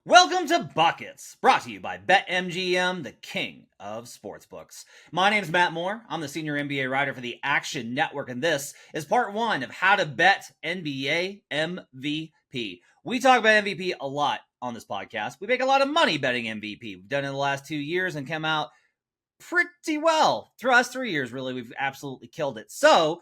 Welcome to Buckets, brought to you by BetMGM, the king of sportsbooks. My name's Matt Moore. I'm the senior NBA writer for the Action Network, and this is part one of How to Bet NBA MVP. We talk about MVP a lot on this podcast. We make a lot of money betting MVP. We've done it in the last 2 years and come out pretty well. Through us 3 years, really, we've absolutely killed it. So,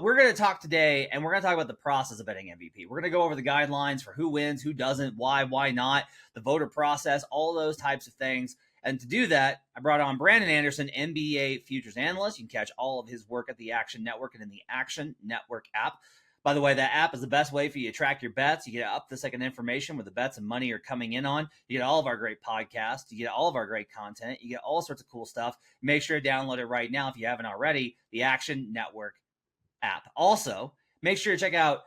we're going to talk today, and we're going to talk about the process of betting MVP. We're going to go over the guidelines for who wins, who doesn't, why not, the voter process, all those types of things. And to do that, I brought on Brandon Anderson, NBA futures analyst. You can catch all of his work at the Action Network and in the Action Network app. By the way, that app is the best way for you to track your bets. You get up-the-second information where the bets and money are coming in on. You get all of our great podcasts. You get all of our great content. You get all sorts of cool stuff. Make sure to download it right now if you haven't already, the Action Network app. Also, make sure to check out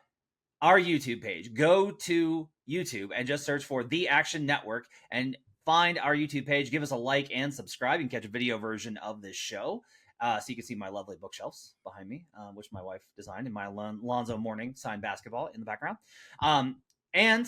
our YouTube page. Go to YouTube and just search for The Action Network and find our YouTube page. Give us a like and subscribe. You can catch a video version of this show. So you can see my lovely bookshelves behind me, which my wife designed, and my Lonzo Mourning signed basketball in the background. And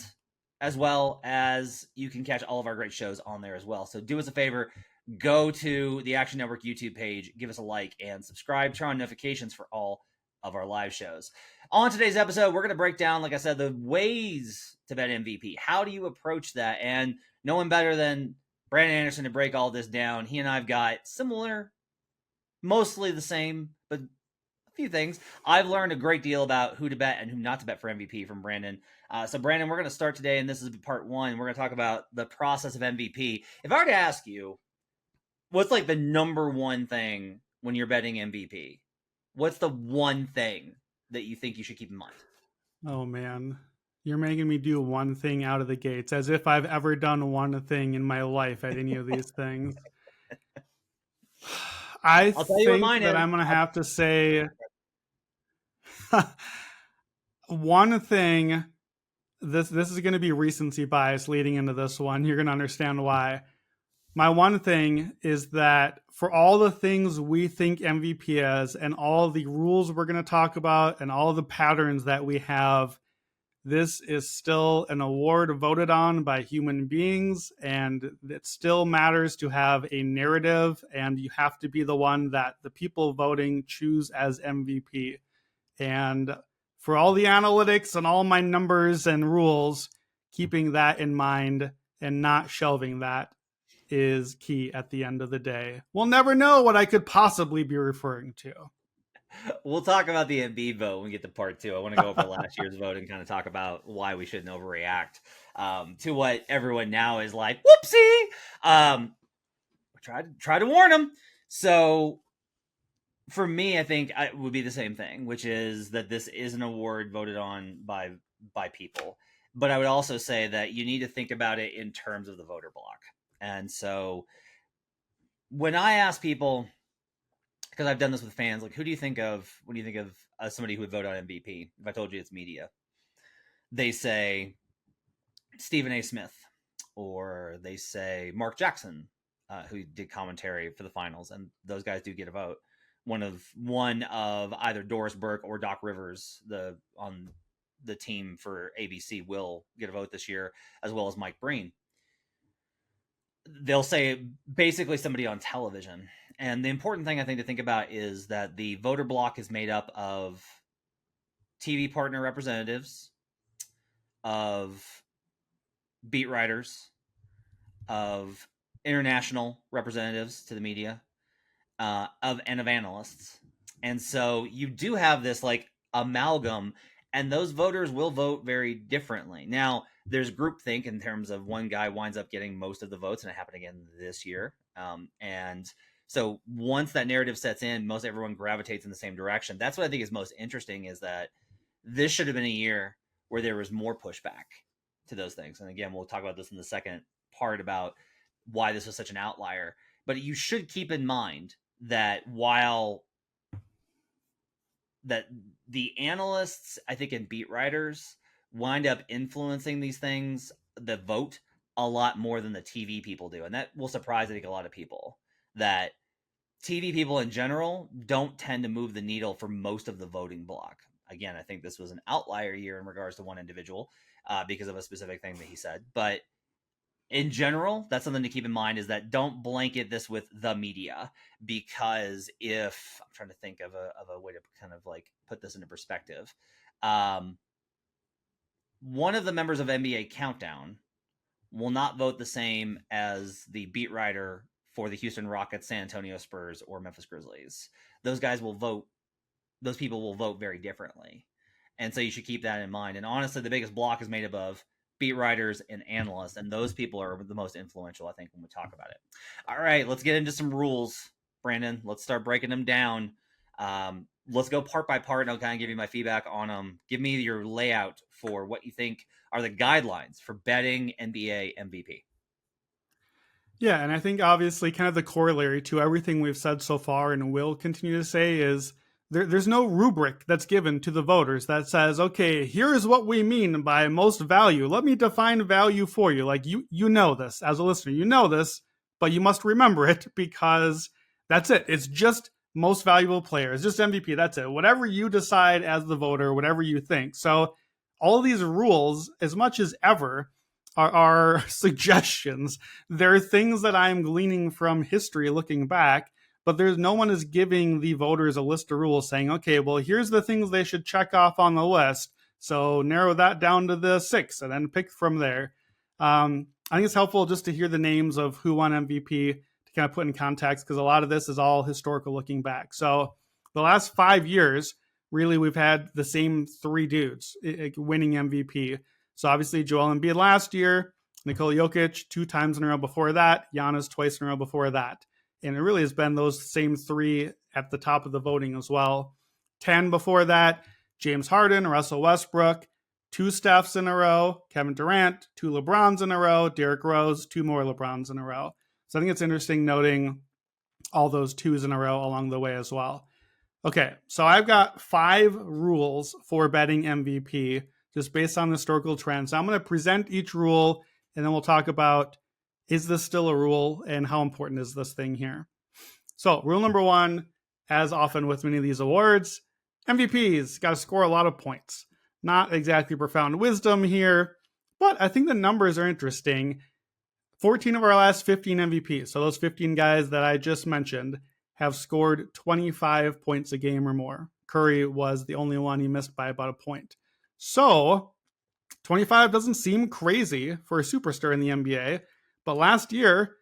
as well as you can catch all of our great shows on there as well. So do us a favor, go to the Action Network YouTube page, give us a like and subscribe, turn on notifications for all of our live shows. On today's episode, we're going to break down, like I said, the ways to bet MVP. How do you approach that? And no one better than Brandon Anderson to break all this down. He and I have got similar, mostly the same, but a few things. I've learned a great deal about who to bet and who not to bet for MVP from Brandon. So Brandon, we're going to start today, and this is part one. We're going to talk about the process of MVP. If I were to ask you, what's like the number one thing when you're betting MVP? What's the one thing that you think you should keep in mind? Oh, man. You're making me do one thing out of the gates, as if I've ever done one thing in my life at any of these things. I think that I'm going to have to say one thing. This is going to be recency bias leading into this one. You're going to understand why. My one thing is that for all the things we think MVP is and all the rules we're going to talk about and all the patterns that we have, this is still an award voted on by human beings, and it still matters to have a narrative, and you have to be the one that the people voting choose as MVP. And for all the analytics and all my numbers and rules, keeping that in mind and not shelving that is key at the end of the day. We'll never know what I could possibly be referring to. We'll talk about the Embiid vote when we get to part two. I want to go over last year's vote and kind of talk about why we shouldn't overreact to what everyone now is like, whoopsie. Try to warn them. So for me, I think it would be the same thing, which is that this is an award voted on by people. But I would also say that you need to think about it in terms of the voter block. And so when I ask people, because I've done this with fans, like, who do you think of when you think of somebody who would vote on MVP? If I told you it's media, they say Stephen A. Smith, or they say Mark Jackson, who did commentary for the finals, and those guys do get a vote. One of either Doris Burke or Doc Rivers, on the team for ABC, will get a vote this year, as well as Mike Breen. They'll say basically somebody on television. And the important thing I think to think about is that the voter block is made up of TV partner representatives, of beat writers, of international representatives to the media, of analysts. And so you do have this like amalgam, and those voters will vote very differently. Now, there's groupthink in terms of one guy winds up getting most of the votes, and it happened again this year. And so once that narrative sets in, most everyone gravitates in the same direction. That's what I think is most interesting, is that this should have been a year where there was more pushback to those things. And again, we'll talk about this in the second part about why this was such an outlier. But you should keep in mind that while that the analysts, I think, and beat writers wind up influencing these things, the vote, a lot more than the TV people do. And that will surprise, I think, a lot of people, that TV people in general don't tend to move the needle for most of the voting block. Again, I think this was an outlier year in regards to one individual because of a specific thing that he said. But in general, that's something to keep in mind, is that don't blanket this with the media, because if I'm trying to think of a way to kind of like put this into perspective. Um, One of the members of NBA Countdown will not vote the same as the beat writer for the Houston Rockets, San Antonio Spurs, or Memphis Grizzlies. Those guys will vote, those people will vote very differently. And so you should keep that in mind. And honestly, the biggest block is made up of beat writers and analysts, and those people are the most influential, I think, when we talk about it. All right, let's get into some rules, Brandon. Let's start breaking them down. Let's go part by part, and I'll kind of give you my feedback on them. Give me your layout for what you think are the guidelines for betting NBA MVP. Yeah, and I think obviously kind of the corollary to everything we've said so far and will continue to say is there's no rubric that's given to the voters that says, okay, here's what we mean by most value. Let me define value for you. Like you know this as a listener, you know this, but you must remember it because that's it. It's just most valuable player. It's just MVP. That's it. Whatever you decide as the voter, whatever you think. So all these rules, as much as ever, are suggestions. They're things that I'm gleaning from history looking back, but there's no one is giving the voters a list of rules saying, okay, well, here's the things they should check off on the list. So narrow that down to the 6 and then pick from there. I think it's helpful just to hear the names of who won MVP to kind of put in context, because a lot of this is all historical looking back. So the last 5 years, really, we've had the same 3 dudes winning MVP. So obviously Joel Embiid last year, Nikola Jokic 2 times in a row before that, Giannis twice in a row before that. And it really has been those same 3 at the top of the voting as well. 10 before that, James Harden, Russell Westbrook, 2 Stephs in a row, Kevin Durant, 2 LeBrons in a row, Derrick Rose, 2 more LeBrons in a row. So I think it's interesting noting all those 2s in a row along the way as well. Okay, so I've got 5 rules for betting MVP just based on historical trends. So I'm going to present each rule, and then we'll talk about, is this still a rule and how important is this thing here? So rule number 1, as often with many of these awards, MVPs got to score a lot of points. Not exactly profound wisdom here, but I think the numbers are interesting. 14 of our last 15 MVPs, so those 15 guys that I just mentioned, have scored 25 points a game or more. Curry was the only one, he missed by about a point. So 25 doesn't seem crazy for a superstar in the NBA, but last year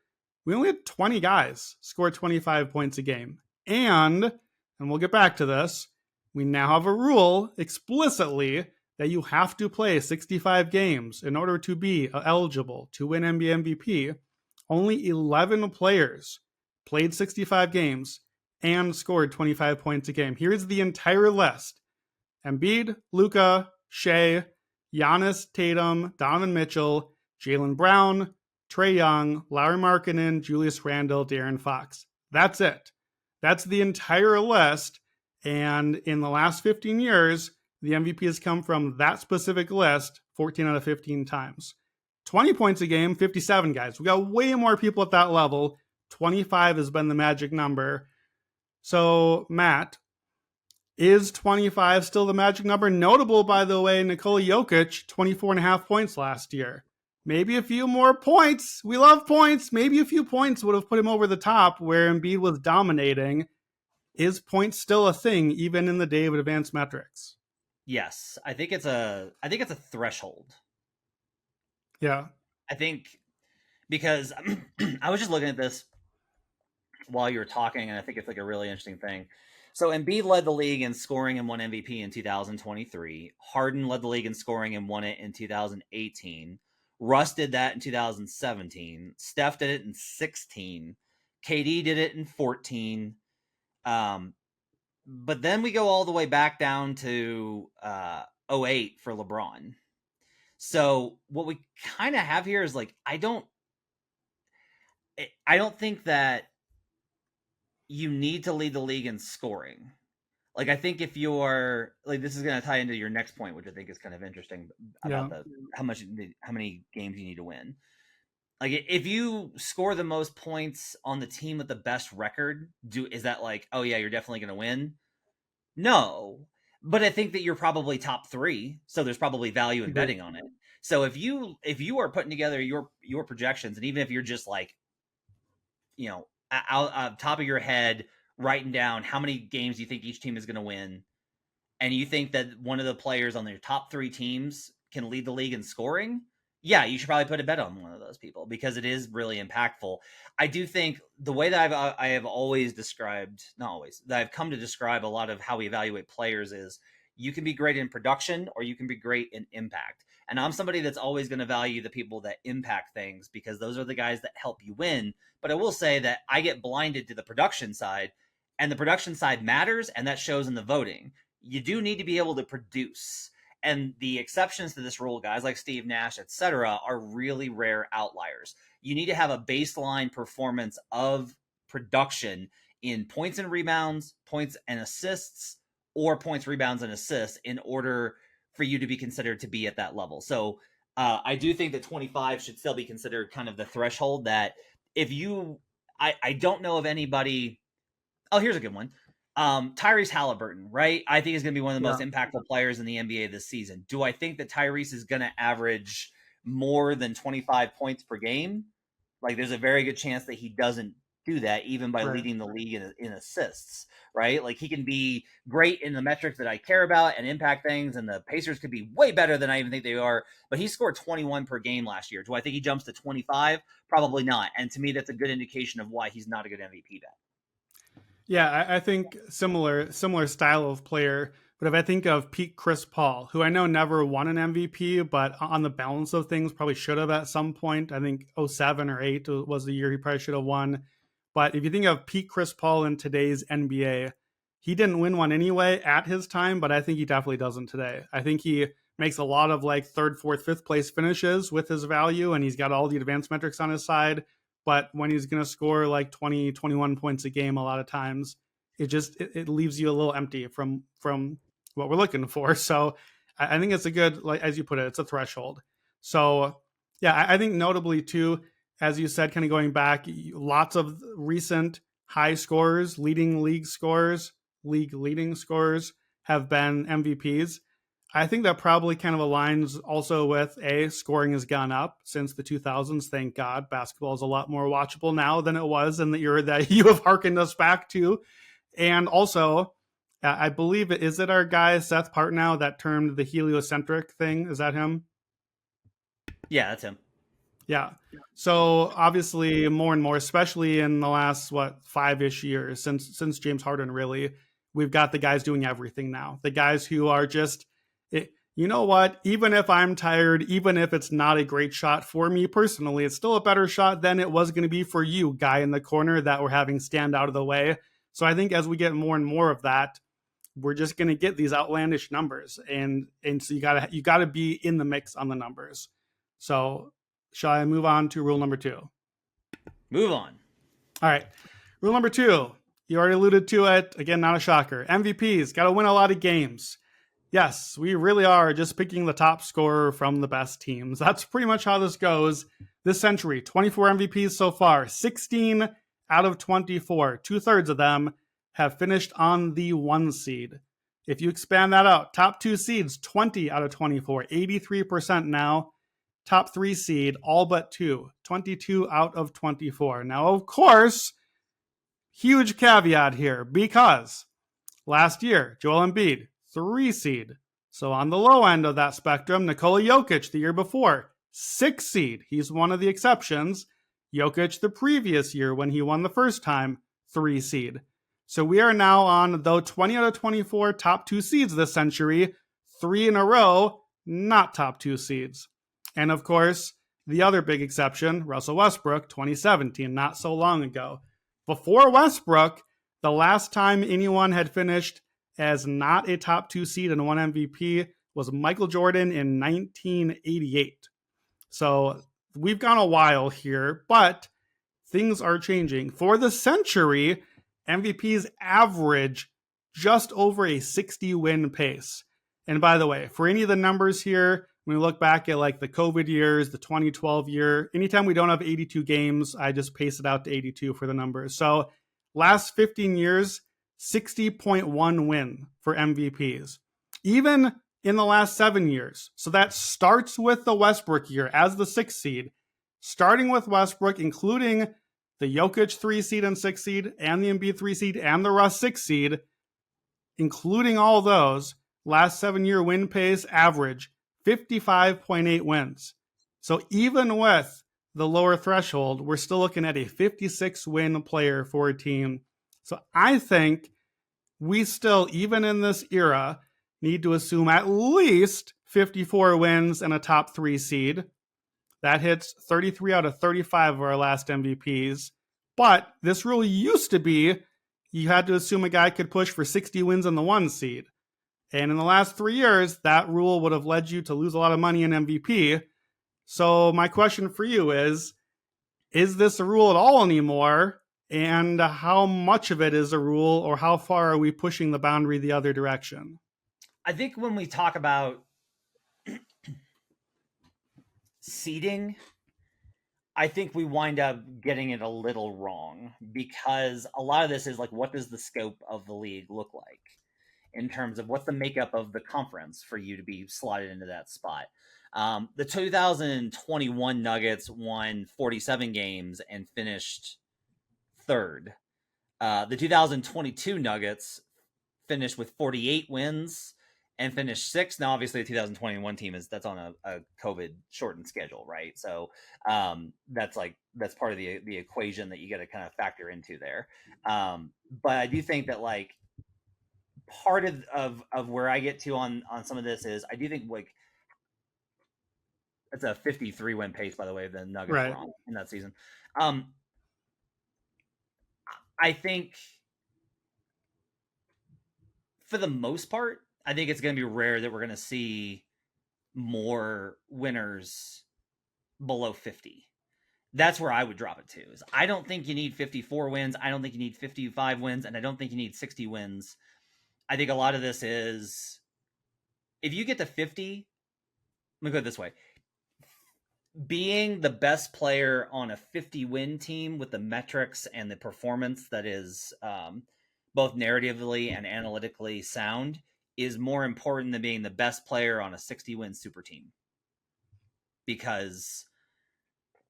we only had 20 guys score 25 points a game. And we'll get back to this, we now have a rule explicitly that you have to play 65 games in order to be eligible to win NBA MVP. Only 11 players played 65 games and scored 25 points a game. Here's the entire list: Embiid, Luka, Shea, Giannis, Tatum, Donovan Mitchell, Jaylen Brown, Trae Young, Lauri Markkanen, Julius Randle, De'Aaron Fox. That's it. That's the entire list. And in the last 15 years, the MVP has come from that specific list 14 out of 15 times. 20 points a game, 57 guys. We got way more people at that level. 25 has been the magic number. So, Matt, is 25 still the magic number? Notable, by the way, Nikola Jokic, 24.5 points last year. Maybe a few more points. We love points. Maybe a few points would have put him over the top where Embiid was dominating. Is points still a thing, even in the day of advanced metrics? Yes, I think it's a threshold. Yeah. I think because I was just looking at this while you were talking, and I think it's like a really interesting thing. So Embiid led the league in scoring and won MVP in 2023. Harden led the league in scoring and won it in 2018. Russ did that in 2017. Steph did it in 16. KD did it in 14. But then we go all the way back down to 08 for LeBron. So what we kind of have here is like, I don't think that you need to lead the league in scoring. Like, I think if you're like, this is going to tie into your next point, which I think is kind of interesting about how many games you need to win. Like, if you score the most points on the team with the best record, is that like, oh yeah, you're definitely going to win? No, but I think that you're probably top 3, so there's probably value in betting on it. So if you are putting together your projections, and even if you're just like, out top of your head writing down how many games you think each team is going to win, and you think that one of the players on your top 3 teams can lead the league in scoring, yeah, you should probably put a bet on one of those people because it is really impactful. I do think the way that I have always described, not always, that I've come to describe a lot of how we evaluate players is you can be great in production or you can be great in impact. And I'm somebody that's always going to value the people that impact things because those are the guys that help you win. But I will say that I get blinded to the production side, and the production side matters, and that shows in the voting. You do need to be able to produce. And the exceptions to this rule, guys like Steve Nash, etc., are really rare outliers. You need to have a baseline performance of production in points and rebounds, points and assists, or points, rebounds, and assists in order for you to be considered to be at that level. So I do think that 25 should still be considered kind of the threshold that if you, I don't know of anybody. Oh, here's a good one. Tyrese Halliburton, right? I think is going to be one of the most impactful players in the NBA this season. Do I think that Tyrese is going to average more than 25 points per game? Like, there's a very good chance that he doesn't do that, even by leading the league in assists, right? Like, he can be great in the metrics that I care about and impact things, and the Pacers could be way better than I even think they are, but he scored 21 per game last year. Do I think he jumps to 25? Probably not. And to me, that's a good indication of why he's not a good MVP bet. Yeah, I think similar style of player. But if I think of peak Chris Paul, who I know never won an MVP, but on the balance of things probably should have at some point. I think 07 or 08 was the year he probably should have won. But if you think of peak Chris Paul in today's NBA, he didn't win one anyway at his time, but I think he definitely doesn't today. I think he makes a lot of like 3rd, 4th, 5th place finishes with his value, and he's got all the advanced metrics on his side. But when he's going to score like 20, 21 points a game, a lot of times, it leaves you a little empty from what we're looking for. So I think it's a good, like, as you put it, it's a threshold. So yeah, I think notably too, as you said, kind of going back, lots of recent high scorers, leading scores, league leading scorers have been MVPs. I think that probably kind of aligns also with scoring has gone up since the 2000s. Thank God. Basketball is a lot more watchable now than it was in the era that you have hearkened us back to. And also, I believe is it our guy Seth Partnow that termed the heliocentric thing? Is that him? Yeah, that's him. Yeah. So obviously more and more, especially in the last 5-ish years since James Harden, really, we've got the guys doing everything now. The guys who are just, you know what? Even if I'm tired, even if it's not a great shot for me personally, it's still a better shot than it was going to be for you, guy in the corner that we're having stand out of the way. So I think as we get more and more of that, we're just going to get these outlandish numbers, and so you gotta be in the mix on the numbers. So shall I move on to rule number 2? Move on. All right. Rule number 2. You already alluded to it. Again, not a shocker. MVPs got to win a lot of games. Yes, we really are just picking the top scorer from the best teams. That's pretty much how this goes this century. 24 MVPs so far, 16 out of 24. 2/3 of them have finished on the 1 seed. If you expand that out, top 2 seeds, 20 out of 24, 83% now. Top 3 seed, all but 2, 22 out of 24. Now, of course, huge caveat here, because last year, Joel Embiid, 3 seed. So on the low end of that spectrum, Nikola Jokic the year before, 6 seed. He's one of the exceptions. Jokic the previous year when he won the first time, 3 seed. So we are now on, though 20 out of 24 top 2 seeds this century, 3 in a row, not top 2 seeds. And of course, the other big exception, Russell Westbrook, 2017, not so long ago. Before Westbrook, the last time anyone had finished as not a top 2 seed and won MVP was Michael Jordan in 1988. So we've gone a while here, but things are changing. For the century, MVPs average just over a 60-win pace. And by the way, for any of the numbers here, when we look back at like the COVID years, the 2012 year, anytime we don't have 82 games, I just pace it out to 82 for the numbers. So last 15 years, 60.1 win for MVPs. Even in the last 7 years. So that starts with the Westbrook year as the 6th seed, starting with Westbrook, including the Jokic 3 seed and 6 seed, and the Embiid 3 seed, and the Russ 6 seed, including all those, last 7-year win pace average 55.8 wins. So even with the lower threshold, we're still looking at a 56 win player for a team. So I think we still, even in this era, need to assume at least 54 wins and a top 3 seed. That hits 33 out of 35 of our last MVPs. But this rule used to be you had to assume a guy could push for 60 wins in the 1 seed. And in the last 3 years, that rule would have led you to lose a lot of money in MVP. So my question for you is this a rule at all anymore? And how much of it is a rule, or how far are we pushing the boundary the other direction? I think when we talk about seeding, I think we wind up getting it a little wrong, because a lot of this is like, what does the scope of the league look like in terms of what's the makeup of the conference for you to be slotted into that spot? The 2021 Nuggets won 47 games and finished third. The 2022 Nuggets finished with 48 wins and finished sixth. Now, obviously, the 2021 team that's on a COVID shortened schedule, right? So that's part of the equation that you got to kind of factor into there. But I do think that like part of where I get to on some of this is I do think like it's a 53 win pace, by the way, the Nuggets were on in that season. I think for the most part, I think it's going to be rare that we're going to see more winners below 50. That's where I would drop it to. Is I don't think you need 54 wins. I don't think you need 55 wins. And I don't think you need 60 wins. I think a lot of this is, if you get to 50, let me put it this way. Being the best player on a 50-win team with the metrics and the performance that is both narratively and analytically sound is more important than being the best player on a 60-win super team. Because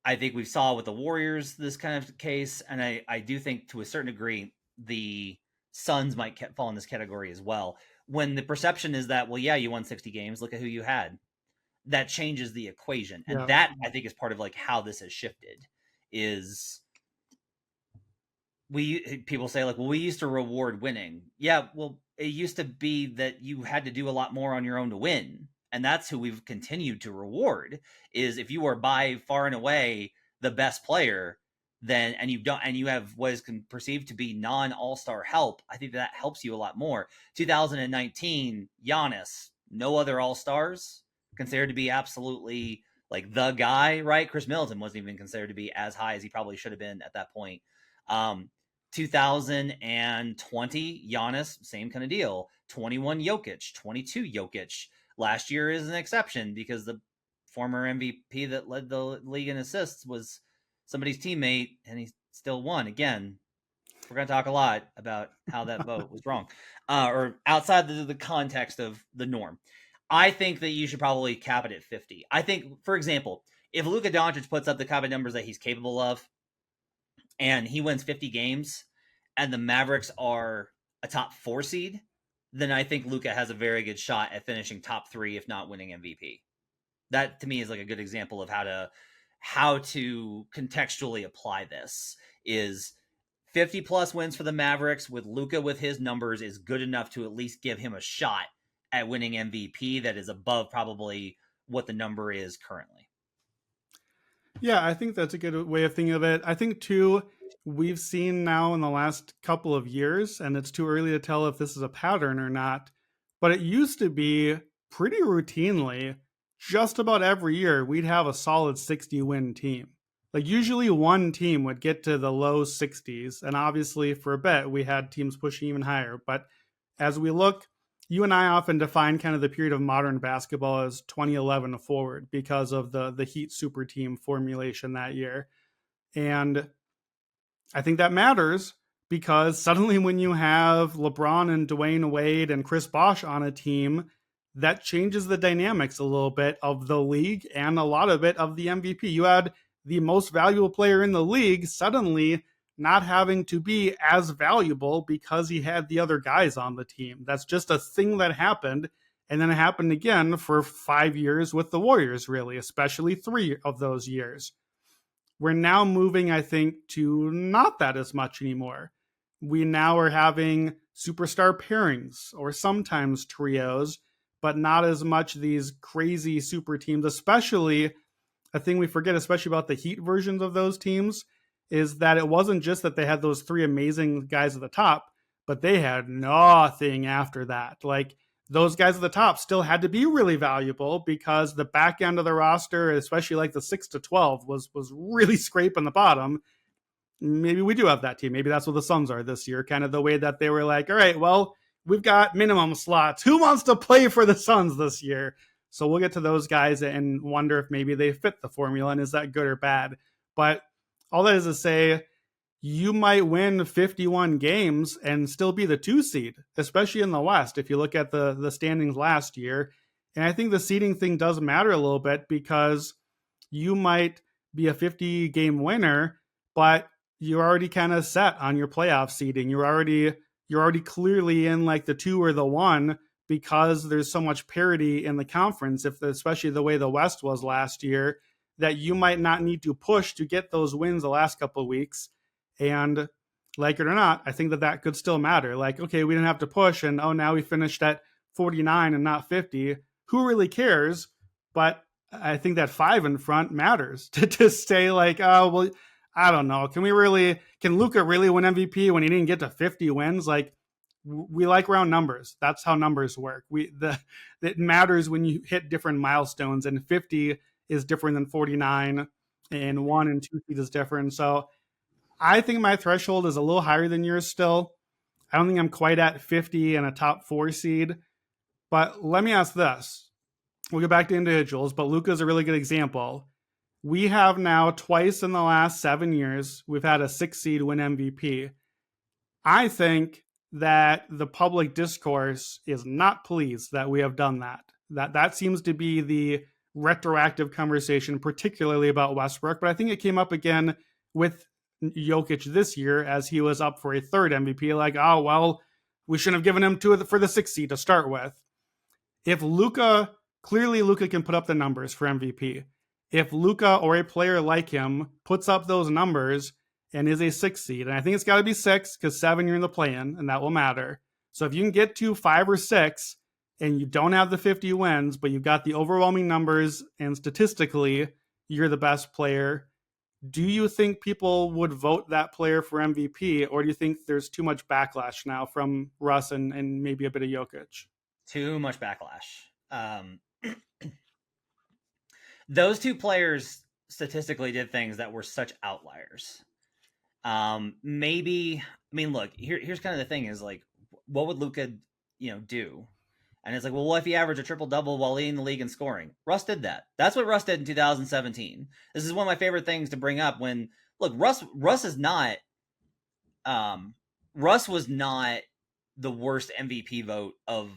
I think we saw with the Warriors this kind of case, and I do think to a certain degree the Suns might fall in this category as well. When the perception is that, well, yeah, you won 60 games, look at who you had. That changes the equation. And that, I think, is part of like how this has shifted. Is people say like, well, we used to reward winning. Yeah, well, it used to be that you had to do a lot more on your own to win. And that's who we've continued to reward, is if you are by far and away the best player, then and you have what is perceived to be non-all-star help, I think that helps you a lot more. 2019, Giannis, no other all-stars, considered to be absolutely like the guy, right? Chris Middleton wasn't even considered to be as high as he probably should have been at that point. 2020, Giannis, same kind of deal. 21, Jokic. 22, Jokic. Last year is an exception because the former MVP that led the league in assists was somebody's teammate, and he still won. Again, we're going to talk a lot about how that vote was wrong, or outside the context of the norm. I think that you should probably cap it at 50. I think, for example, if Luka Doncic puts up the kind of numbers that he's capable of, and he wins 50 games, and the Mavericks are a top 4 seed, then I think Luka has a very good shot at finishing top 3, if not winning MVP. That to me is like a good example of how to contextually apply this. Is 50 plus wins for the Mavericks with Luka with his numbers is good enough to at least give him a shot at winning MVP that is above probably what the number is currently. Yeah, I think that's a good way of thinking of it. I think too, we've seen now in the last couple of years, and it's too early to tell if this is a pattern or not, but it used to be pretty routinely, just about every year, we'd have a solid 60-win team. Like usually one team would get to the low 60s, and obviously for a bit we had teams pushing even higher. But as we look, you and I often define kind of the period of modern basketball as 2011 forward because of the Heat super team formulation that year. And I think that matters because suddenly when you have LeBron and Dwayne Wade and Chris Bosh on a team, that changes the dynamics a little bit of the league and a lot of it of the MVP. You had the most valuable player in the league suddenly not having to be as valuable because he had the other guys on the team. That's just a thing that happened. And then it happened again for 5 years with the Warriors, really, especially 3 of those years. We're now moving, I think, to not that as much anymore. We now are having superstar pairings or sometimes trios, but not as much these crazy super teams, especially a thing we forget, especially about the Heat versions of those teams, is that it wasn't just that they had those 3 amazing guys at the top, but they had nothing after that. Like, those guys at the top still had to be really valuable because the back end of the roster, especially like the 6 to 12, was really scraping the bottom. Maybe we do have that team. Maybe that's what the Suns are this year, kind of the way that they were like, all right, well, we've got minimum slots. Who wants to play for the Suns this year? So we'll get to those guys and wonder if maybe they fit the formula and is that good or bad. But all that is to say, you might win 51 games and still be the 2 seed, especially in the West, if you look at the standings last year. And I think the seeding thing does matter a little bit because you might be a 50-game winner, but you're already kind of set on your playoff seeding. You're already clearly in like the 2 or the 1 because there's so much parity in the conference, especially the way the West was last year, that you might not need to push to get those wins the last couple of weeks. And like it or not, I think that could still matter. Like, okay, we didn't have to push, and now we finished at 49 and not 50. Who really cares? But I think that 5 in front matters to say like, oh, well, I don't know. Can Luka really win MVP when he didn't get to 50 wins? Like, we like round numbers. That's how numbers work. It matters when you hit different milestones, and 50 is different than 49, and 1 and 2 feet is different. So I think my threshold is a little higher than yours still. I don't think I'm quite at 50 and a top 4 seed. But let me ask this. We'll get back to individuals, but Luka is a really good example. We have now twice in the last 7 years, we've had a 6 seed win MVP. I think that the public discourse is not pleased that we have done that. That seems to be the retroactive conversation, particularly about Westbrook. But I think it came up again with Jokic this year as he was up for a 3rd MVP. Like, oh, well, we shouldn't have given him for the 6th seed to start with. If clearly Luka can put up the numbers for MVP. If Luka or a player like him puts up those numbers and is a 6th seed, and I think it's got to be 6 because 7 you're in the play-in, and that will matter. So if you can get to 5 or 6 and you don't have the 50 wins, but you've got the overwhelming numbers and statistically you're the best player, do you think people would vote that player for MVP, or do you think there's too much backlash now from Russ and maybe a bit of Jokic? Too much backlash. Those 2 players statistically did things that were such outliers. Maybe, I mean, look, here's kind of the thing is like, what would Luka, do? And it's like, well, what if he averaged a triple-double while leading the league in scoring? Russ did that. That's what Russ did in 2017. This is one of my favorite things to bring up when, look, Russ is not, Russ was not the worst MVP vote of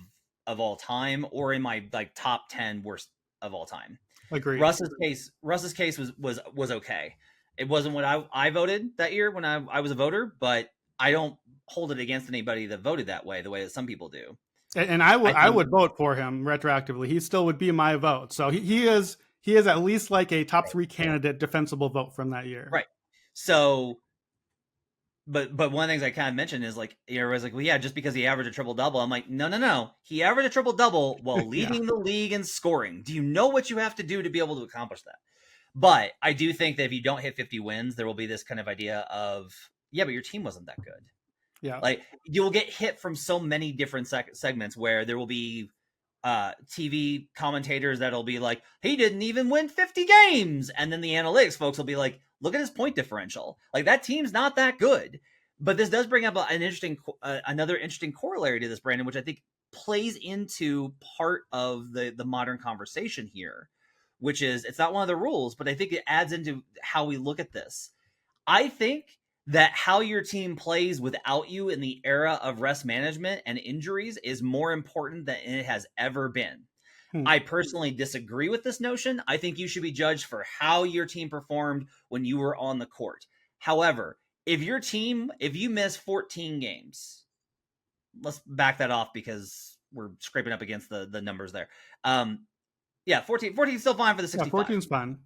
all time or in my like top 10 worst of all time. Agreed. Russ's case was okay. It wasn't what I voted that year when I was a voter, but I don't hold it against anybody that voted that way, the way that some people do. And I would vote for him retroactively. He still would be my vote. So he is at least like a top 3 candidate defensible vote from that year. Right. So, but one of the things I kind of mentioned is like, everybody's like, well, yeah, just because he averaged a triple-double. I'm like, no. He averaged a triple-double while leading the league in scoring. Do you know what you have to do to be able to accomplish that? But I do think that if you don't hit 50 wins, there will be this kind of idea of, yeah, but your team wasn't that good. Yeah. Like, you'll get hit from so many different segments where there will be TV commentators that'll be like, he didn't even win 50 games. And then the analytics folks will be like, look at his point differential. Like, that team's not that good. But this does bring up another interesting corollary to this, Brandon, which I think plays into part of the modern conversation here, which is, it's not one of the rules, but I think it adds into how we look at this. I think that how your team plays without you in the era of rest management and injuries is more important than it has ever been. I personally disagree with this notion. I think you should be judged for how your team performed when you were on the court. However, if you miss 14 games, let's back that off because we're scraping up against the numbers there. Yeah, 14 is still fine for the 65. 14 is fine.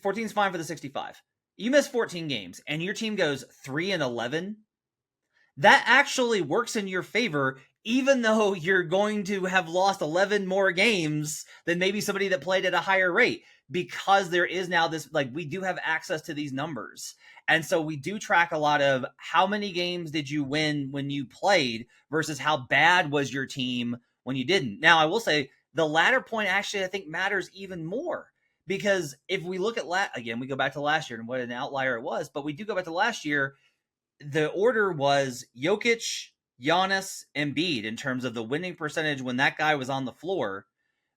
14 is fine for the 65. You miss 14 games and your team goes 3-11. That actually works in your favor, even though you're going to have lost 11 more games than maybe somebody that played at a higher rate, because there is now this, like, we do have access to these numbers. And so we do track a lot of how many games did you win when you played versus how bad was your team when you didn't. Now, I will say the latter point actually, I think, matters even more, because if we look at again, we go back to last year and what an outlier it was, but we do go back to last year. The order was Jokic, Giannis, Embiid in terms of the winning percentage when that guy was on the floor.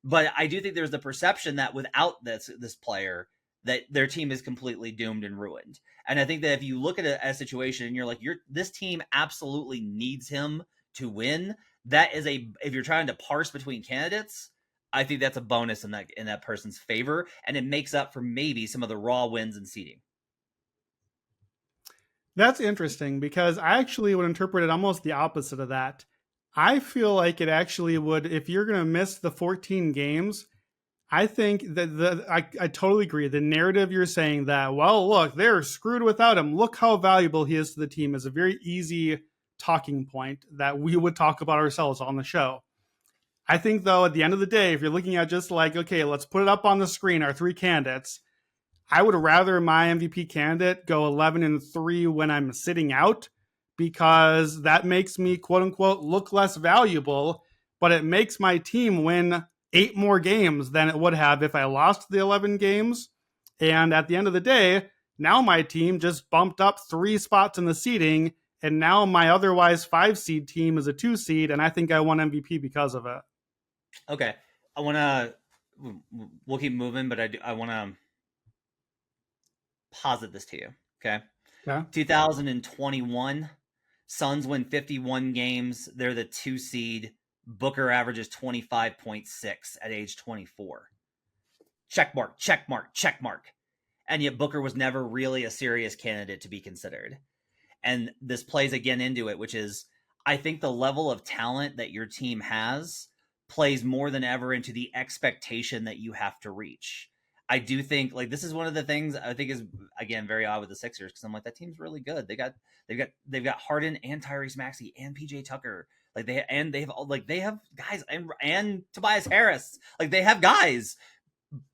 But I do think there's the perception that without this player, that their team is completely doomed and ruined. And I think that if you look at a situation and you're like, this team absolutely needs him to win, that is if you're trying to parse between candidates, I think that's a bonus in that person's favor, and it makes up for maybe some of the raw wins in seeding. That's interesting, because I actually would interpret it almost the opposite of that. I feel like it actually would, if you're going to miss the 14 games, I think that I totally agree. The narrative you're saying that, well, look, they're screwed without him, look how valuable he is to the team, is a very easy talking point that we would talk about ourselves on the show. I think, though, at the end of the day, if you're looking at just like, okay, let's put it up on the screen, our three candidates, I would rather my MVP candidate go 11-3 when I'm sitting out, because that makes me, quote unquote, look less valuable, but it makes my team win 8 more games than it would have if I lost the 11 games. And at the end of the day, now my team just bumped up 3 spots in the seeding, and now my otherwise 5 seed team is a 2 seed, and I think I won MVP because of it. Okay. We'll keep moving, but I want to posit this to you. Okay. Yeah. 2021, Suns win 51 games. They're the 2 seed. Booker averages 25.6 at age 24. Check mark, check mark, check mark. And yet Booker was never really a serious candidate to be considered. And this plays again into it, which is, I think the level of talent that your team has plays more than ever into the expectation that you have to reach. I do think, like, this is one of the things I think is, again, very odd with the Sixers, because I'm like, that team's really good. They've got Harden and Tyrese Maxey and PJ Tucker. Like they have guys, and Tobias Harris. Like, they have guys,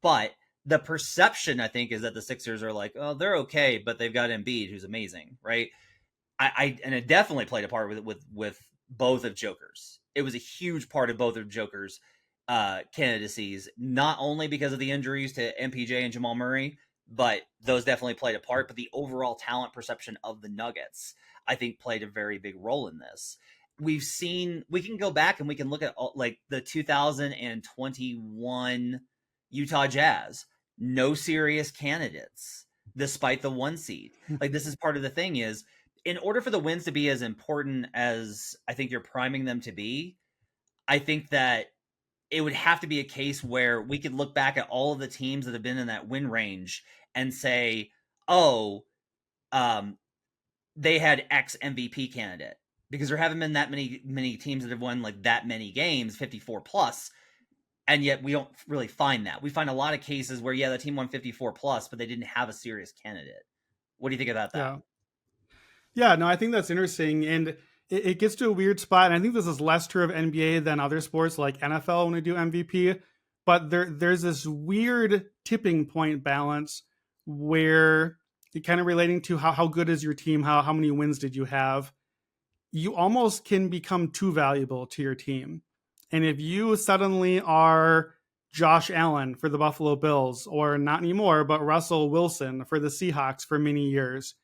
but the perception, I think, is that the Sixers are like, oh, they're okay, but they've got Embiid, who's amazing, right? And it definitely played a part with both of Joker's. It was a huge part of both of Joker's candidacies, not only because of the injuries to MPJ and Jamal Murray, but those definitely played a part. But the overall talent perception of the Nuggets, I think, played a very big role in this. We can go back and we can look at like the 2021 Utah Jazz, no serious candidates despite the 1 seed. Like, this is part of the thing is, in order for the wins to be as important as I think you're priming them to be, I think that it would have to be a case where we could look back at all of the teams that have been in that win range and say, oh, they had X MVP candidate, because there haven't been that many teams that have won like that many games, 54 plus. And yet we don't really find that. We find a lot of cases where, yeah, the team won 54 plus, but they didn't have a serious candidate. What do you think about that? Yeah, no, I think that's interesting. And it gets to a weird spot. And I think this is less true of NBA than other sports like NFL when we do MVP. But there's this weird tipping point balance where it kind of relating to how good is your team, how many wins did you have. You almost can become too valuable to your team. And if you suddenly are Josh Allen for the Buffalo Bills, or not anymore, but Russell Wilson for the Seahawks for many years,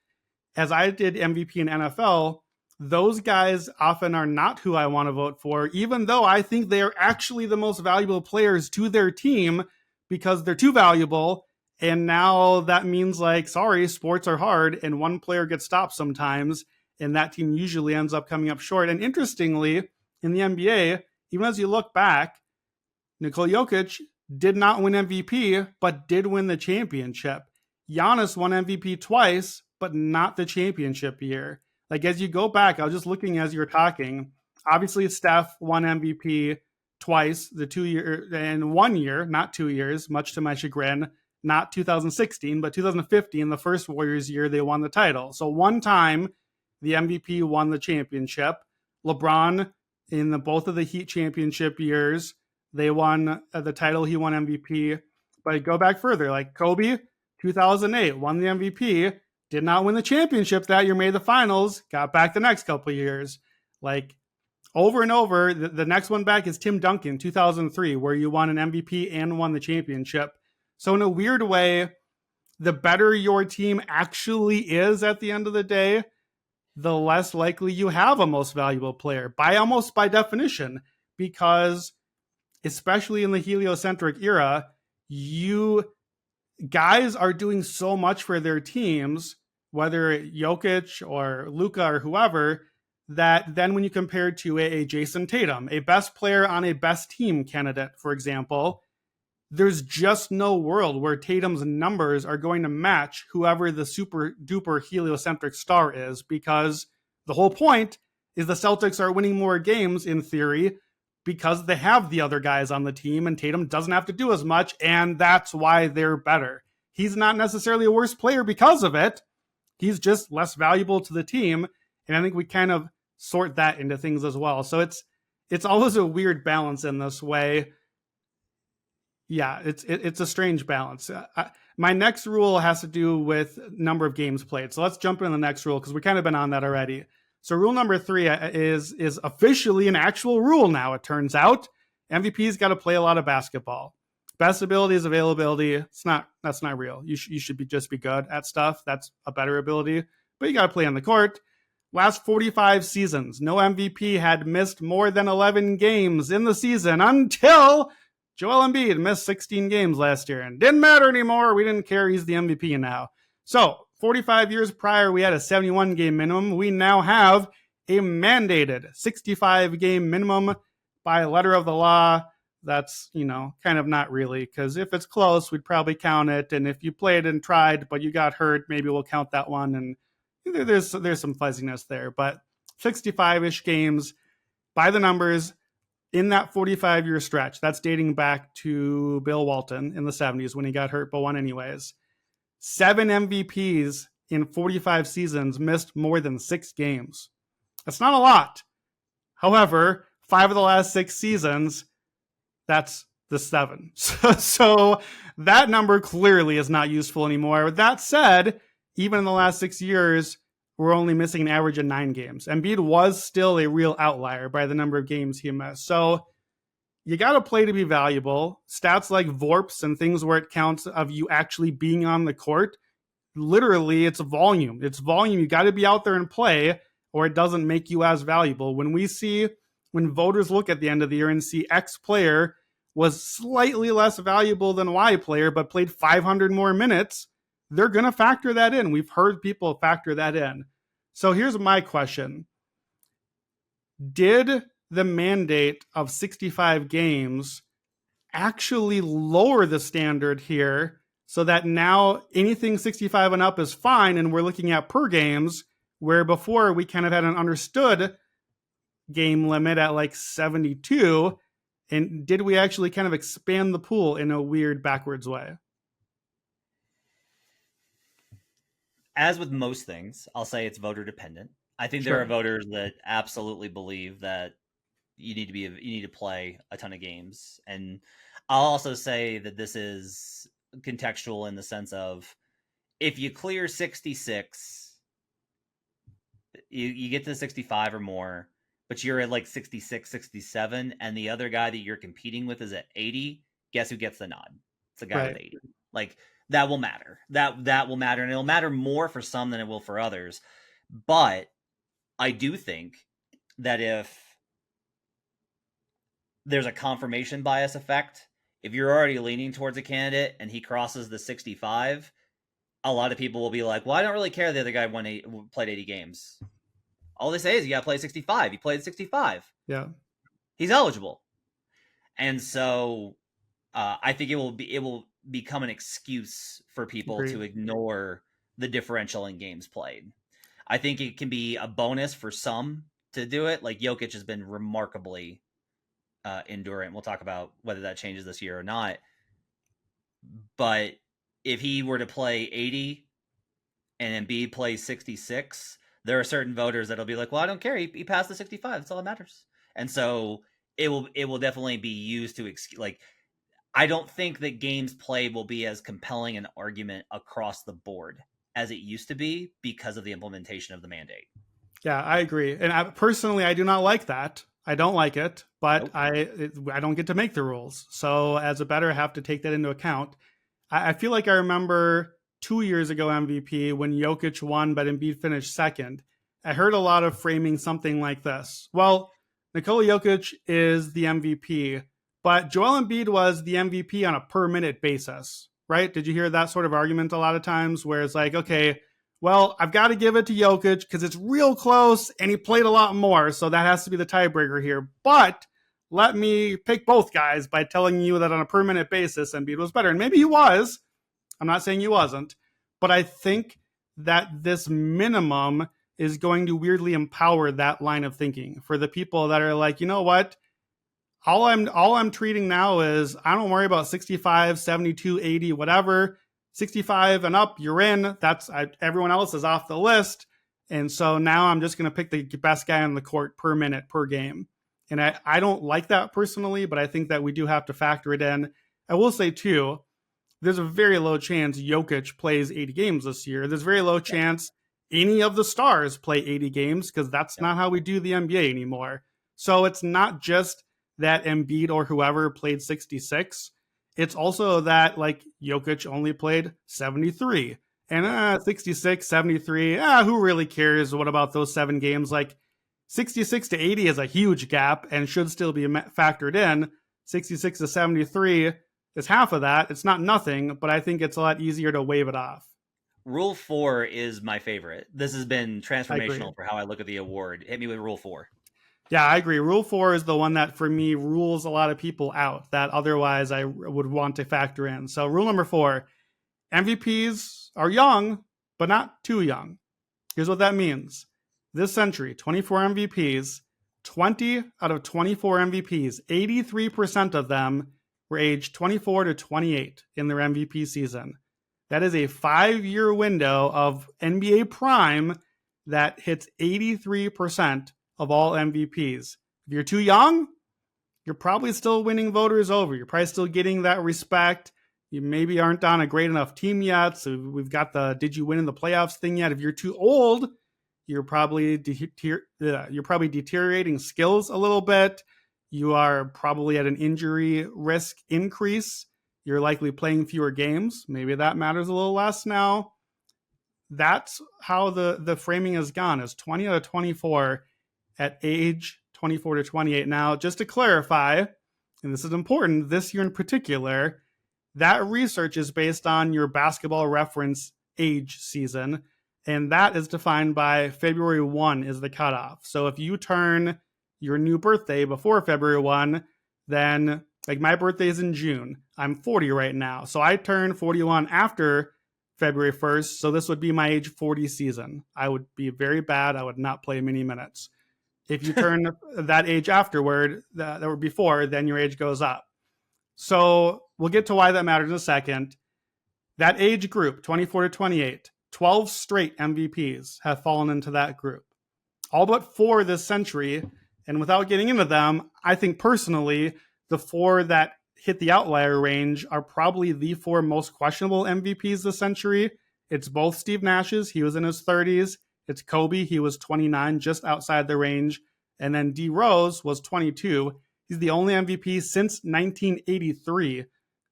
as I did MVP in NFL, those guys often are not who I want to vote for, even though I think they are actually the most valuable players to their team, because they're too valuable And now that means, like, sorry, sports are hard and one player gets stopped sometimes. And that team usually ends up coming up short. And interestingly, in the NBA, even as you look back, Nikola Jokic did not win MVP, but did win the championship. Giannis won MVP twice, but not the championship year. Like, as you go back, I was just looking as you were talking. Obviously, Steph won MVP twice, the 2 year and 1 year, not 2 years, much to my chagrin. Not 2016, but 2015, the first Warriors year, they won the title. So one time, the MVP won the championship. LeBron, in both of the Heat championship years, they won the title. He won MVP. But go back further, like Kobe, 2008, won the MVP, did not win the championship that year, made the finals, got back the next couple of years. Like, over and over, the next one back is Tim Duncan, 2003, where you won an MVP and won the championship. So in a weird way, the better your team actually is at the end of the day, the less likely you have a most valuable player, almost by definition, because especially in the heliocentric era, you guys are doing so much for their teams, whether Jokic or Luka or whoever, that then when you compare to a Jason Tatum, a best player on a best team candidate, for example, there's just no world where Tatum's numbers are going to match whoever the super duper heliocentric star is, because the whole point is the Celtics are winning more games in theory because they have the other guys on the team and Tatum doesn't have to do as much, and that's why they're better. He's not necessarily a worse player because of it. He's just less valuable to the team, and I think we kind of sort that into things as well. So it's always a weird balance in this way. Yeah, it's a strange balance. My next rule has to do with number of games played. So let's jump into the next rule because we've kind of been on that already. So rule number 3 is officially an actual rule now, it turns out. MVP's got to play a lot of basketball. Best ability is availability. That's not real. You should just be good at stuff. That's a better ability. But you got to play on the court. Last 45 seasons, no MVP had missed more than 11 games in the season until Joel Embiid missed 16 games last year and didn't matter anymore. We didn't care. He's the MVP now. So 45 years prior, we had a 71 game minimum. We now have a mandated 65 game minimum by letter of the law. That's, kind of not really, because if it's close, we'd probably count it. And if you played and tried, but you got hurt, maybe we'll count that one. And there's some fuzziness there, but 65-ish games by the numbers in that 45-year stretch. That's dating back to Bill Walton in the 70s when he got hurt, but won anyways. 7 MVPs in 45 seasons missed more than 6 games. That's not a lot. However, 5 of the last 6 seasons, that's the 7. So that number clearly is not useful anymore. With that said, even in the last 6 years, we're only missing an average of 9 games. Embiid was still a real outlier by the number of games he missed. So you got to play to be valuable. Stats like VORPs and things where it counts of you actually being on the court, literally it's volume. It's volume. You got to be out there and play, or it doesn't make you as valuable. When voters look at the end of the year and see X player was slightly less valuable than Y player, but played 500 more minutes, they're going to factor that in. We've heard people factor that in. So here's my question. Did the mandate of 65 games actually lower the standard here so that now anything 65 and up is fine and we're looking at per games, where before we kind of had an understood game limit at like 72? And did we actually kind of expand the pool in a weird backwards way? As with most things, I'll say it's voter dependent. I think there are voters that absolutely believe that you need to play a ton of games. And I'll also say that this is contextual in the sense of if you clear 66, you get to 65 or more, but you're at like 66, 67, and the other guy that you're competing with is at 80, guess who gets the nod? It's the guy with 80. Like, that will matter. That will matter, and it'll matter more for some than it will for others. But I do think that if there's a confirmation bias effect if you're already leaning towards a candidate and he crosses the 65, a lot of people will be like, well, I don't really care the other guy played 80 games. All they say is you got to play 65. He played 65. Yeah. He's eligible. And so I think it will become an excuse for people Agreed. to ignore the differential in games played. I think it can be a bonus for some to do it. Like Jokic has been remarkably endurant. We'll talk about whether that changes this year or not. But if he were to play 80 and Embiid plays 66, there are certain voters that'll be like, well, I don't care. He passed the 65. That's all that matters. And so it will definitely be used to like. I don't think that games played will be as compelling an argument across the board as it used to be because of the implementation of the mandate. Yeah, I agree. And personally, I do not like that. I don't like it, but Nope. I don't get to make the rules. So as a bettor, I have to take that into account. I feel like I remember 2 years ago MVP when Jokic won, but Embiid finished second. I heard a lot of framing something like this. Well, Nikola Jokic is the MVP, but Joel Embiid was the MVP on a per minute basis, right? Did you hear that sort of argument a lot of times where it's like, okay, well, I've got to give it to Jokic because it's real close and he played a lot more. So that has to be the tiebreaker here. But let me pick both guys by telling you that on a per minute basis, Embiid was better. And maybe he was. I'm not saying he wasn't. But I think that this minimum is going to weirdly empower that line of thinking for the people that are like, you know what? All I'm treating now is I don't worry about 65, 72, 80, whatever. 65 and up, you're in. Everyone else is off the list. And so now I'm just going to pick the best guy on the court per minute, per game. And I don't like that personally, but I think that we do have to factor it in. I will say, too, there's a very low chance Jokic plays 80 games this year. There's very low chance any of the stars play 80 games because that's not how we do the NBA anymore. So it's not just that Embiid or whoever played 66. It's also that like Jokic only played 73 and 66, 73. Who really cares? What about those 7 games? Like 66 to 80 is a huge gap and should still be factored in. 66 to 73 is half of that. It's not nothing, but I think it's a lot easier to wave it off. Rule 4 is my favorite. This has been transformational for how I look at the award. Hit me with Rule 4. Yeah, I agree. Rule 4 is the one that, for me, rules a lot of people out that otherwise I would want to factor in. So rule number 4, MVPs are young, but not too young. Here's what that means. This century, 24 MVPs, 20 out of 24 MVPs, 83% of them were aged 24 to 28 in their MVP season. That is a 5-year window of NBA prime that hits 83% of all MVPs. If you're too young, you're probably still winning voters over. You're probably still getting that respect. You maybe aren't on a great enough team yet. So we've got the did you win in the playoffs thing yet? If you're too old, you're probably deteriorating skills a little bit. You are probably at an injury risk increase. You're likely playing fewer games. Maybe that matters a little less now. That's how the framing has gone, is 20 out of 24 at age 24 to 28. Now, just to clarify, and this is important, this year in particular, that research is based on your Basketball Reference age season, and that is defined by February 1 is the cutoff. So if you turn your new birthday before February 1, then, like my birthday is in June. I'm 40 right now. So I turn 41 after February 1st. So this would be my age 40 season. I would be very bad. I would not play many minutes. If you turn that age afterward, that were before, then your age goes up. So we'll get to why that matters in a second. That age group, 24 to 28, 12 straight MVPs have fallen into that group. All but 4 this century. And without getting into them, I think personally, the 4 that hit the outlier range are probably the 4 most questionable MVPs this century. It's both Steve Nash's. He was in his 30s. It's Kobe. He was 29, just outside the range. And then D Rose was 22. He's the only MVP since 1983.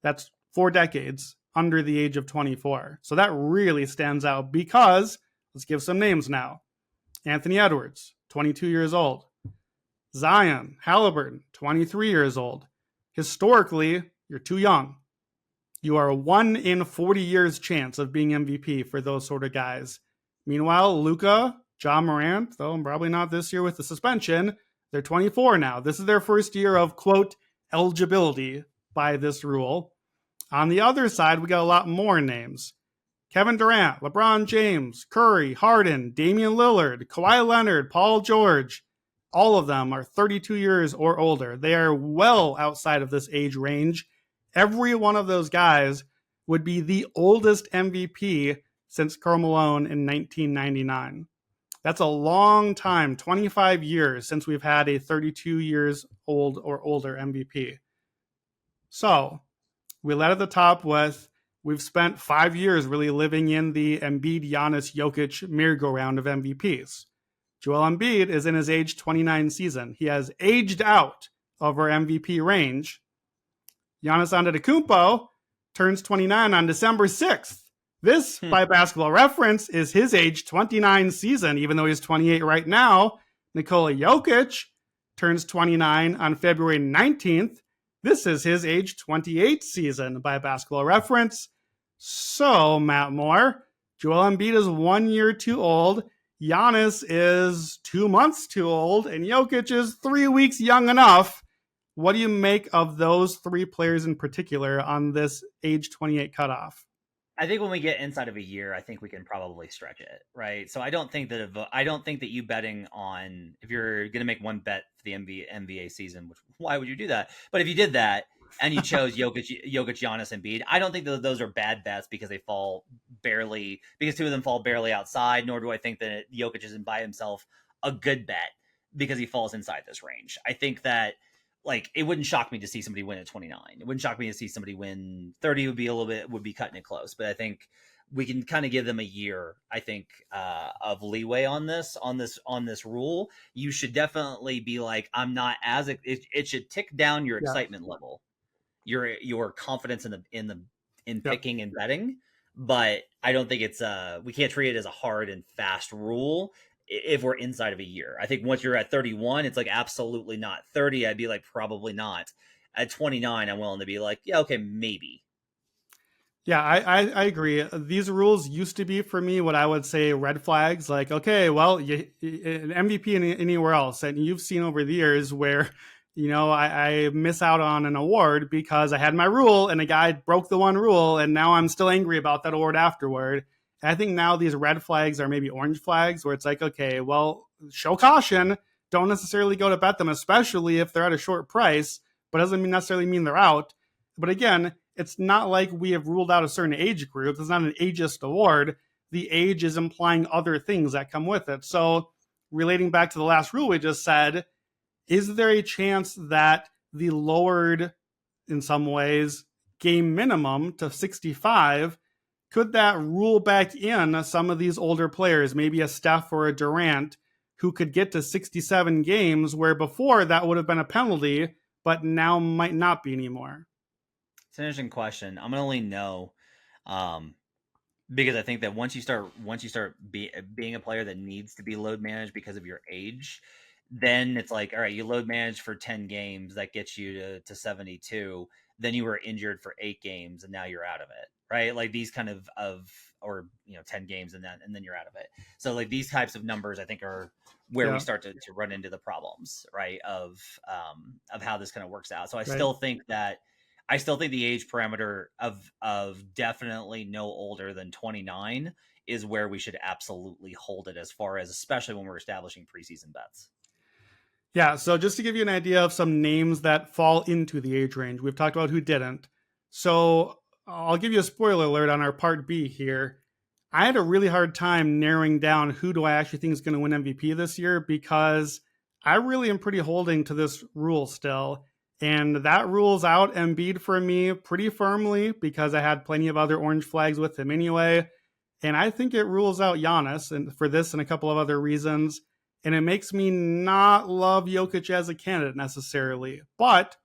That's 4 decades under the age of 24. So that really stands out because, let's give some names now. Anthony Edwards, 22 years old. Zion, Halliburton, 23 years old. Historically, You're too young. You are a 1 in 40 years chance of being MVP for those sort of guys. Meanwhile, Luka, John Morant, though probably not this year with the suspension, they're 24 now. This is their first year of, quote, eligibility by this rule. On the other side, we got a lot more names. Kevin Durant, LeBron James, Curry, Harden, Damian Lillard, Kawhi Leonard, Paul George. All of them are 32 years or older. They are well outside of this age range. Every one of those guys would be the oldest MVP since Karl Malone in 1999. That's a long time, 25 years since we've had a 32 years old or older MVP. So we led at the top with, we've spent 5 years really living in the Embiid, Giannis, Jokic merry-go-round of MVPs. Joel Embiid is in his age 29 season. He has aged out of our MVP range. Giannis Antetokounmpo turns 29 on December 6th. This, by Basketball Reference, is his age 29 season, even though he's 28 right now. Nikola Jokic turns 29 on February 19th. This is his age 28 season by Basketball Reference. So, Matt Moore, Joel Embiid is 1 year too old. Giannis is 2 months too old. And Jokic is 3 weeks young enough. What do you make of those three players in particular on this age 28 cutoff? I think when we get inside of a year, I think we can probably stretch it, right? So I don't think that you betting on, if you're going to make one bet for the NBA season, which, why would you do that? But if you did that and you chose Jokic, Giannis, and Embiid, I don't think that those are bad bets because two of them fall barely outside. Nor do I think that Jokic isn't by himself a good bet because he falls inside this range. I think that, like, it wouldn't shock me to see somebody win at 29. It wouldn't shock me to see somebody win 30. Would be cutting it close. But I think we can kind of give them a year, I think, of leeway on this rule. You should definitely be like, I'm not as it should tick down your excitement level, your confidence in picking and betting. But I don't think it's we can't treat it as a hard and fast rule if we're inside of a year. I think once you're at 31, it's like, absolutely not. 30, I'd be like, probably not. At 29, I'm willing to be like, yeah, okay, maybe. Yeah, I agree. These rules used to be, for me, what I would say red flags. Like, okay, well, an MVP anywhere else. And you've seen over the years where, I miss out on an award because I had my rule and a guy broke the one rule, and now I'm still angry about that award afterward. I think now these red flags are maybe orange flags where it's like, okay, well, show caution. Don't necessarily go to bet them, especially if they're at a short price, but doesn't necessarily mean they're out. But again, it's not like we have ruled out a certain age group. It's not an ageist award. The age is implying other things that come with it. So relating back to the last rule we just said, is there a chance that the lowered, in some ways, game minimum to 65, could that rule back in some of these older players, maybe a Steph or a Durant, who could get to 67 games where before that would have been a penalty, but now might not be anymore? It's an interesting question. I'm going to lean no, because I think that once you start being a player that needs to be load managed because of your age, then it's like, all right, you load manage for 10 games, that gets you to 72. Then you were injured for 8 games and now you're out of it. Right? Like these kind of 10 games and then you're out of it. So like these types of numbers, I think, are where we start to run into the problems, right? Of how this kind of works out. So I still think the age parameter of definitely no older than 29 is where we should absolutely hold it, as far as, especially when we're establishing preseason bets. Yeah. So just to give you an idea of some names that fall into the age range, we've talked about who didn't. So I'll give you a spoiler alert on our part B here. I had a really hard time narrowing down who do I actually think is going to win MVP this year, because I really am pretty holding to this rule still. And that rules out Embiid for me pretty firmly because I had plenty of other orange flags with him anyway. And I think it rules out Giannis, and for this and a couple of other reasons. And it makes me not love Jokic as a candidate necessarily. But